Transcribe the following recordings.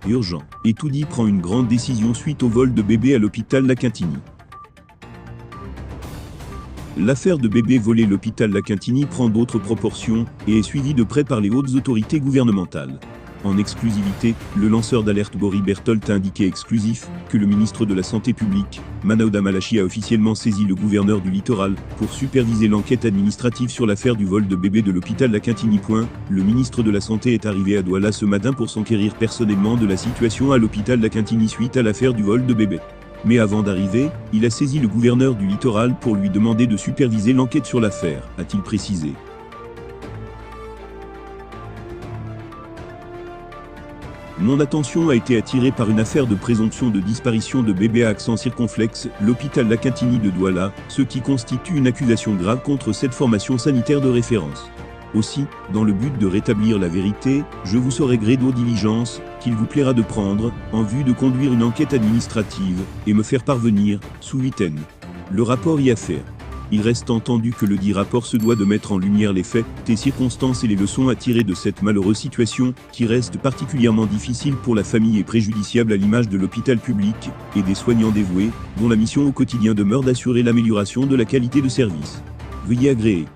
Urgent. Etoudi prend une grande décision suite au vol de bébé à l'hôpital La Quintini. L'affaire de bébé volé à l'hôpital La Quintini prend d'autres proportions et est suivie de près par les hautes autorités gouvernementales. En exclusivité, le lanceur d'alerte Boris Berthold a indiqué exclusif que le ministre de la Santé publique, Manouda Malachi, a officiellement saisi le gouverneur du littoral pour superviser l'enquête administrative sur l'affaire du vol de bébé de l'hôpital La Quintini. Le ministre de la Santé est arrivé à Douala ce matin pour s'enquérir personnellement de la situation à l'hôpital La Quintini suite à l'affaire du vol de bébé. Mais avant d'arriver, il a saisi le gouverneur du littoral pour lui demander de superviser l'enquête sur l'affaire, a-t-il précisé. Mon attention a été attirée par une affaire de présomption de disparition de bébé à accent circonflexe, l'hôpital La Quintini de Douala, ce qui constitue une accusation grave contre cette formation sanitaire de référence. Aussi, dans le but de rétablir la vérité, je vous saurai gré d'aux diligences qu'il vous plaira de prendre, en vue de conduire une enquête administrative, et me faire parvenir, sous huitaine, le rapport y affaire. Il reste entendu que le dit rapport se doit de mettre en lumière les faits, les circonstances et les leçons à tirer de cette malheureuse situation, qui reste particulièrement difficile pour la famille et préjudiciable à l'image de l'hôpital public, et des soignants dévoués, dont la mission au quotidien demeure d'assurer l'amélioration de la qualité de service. Veuillez agréer.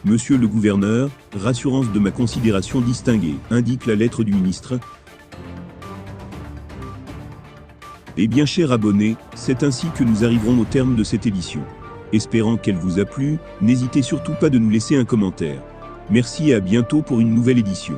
Monsieur le gouverneur, rassurance de ma considération distinguée, indique la lettre du ministre. Eh bien chers abonnés, c'est ainsi que nous arriverons au terme de cette édition. Espérant qu'elle vous a plu, n'hésitez surtout pas de nous laisser un commentaire. Merci et à bientôt pour une nouvelle édition.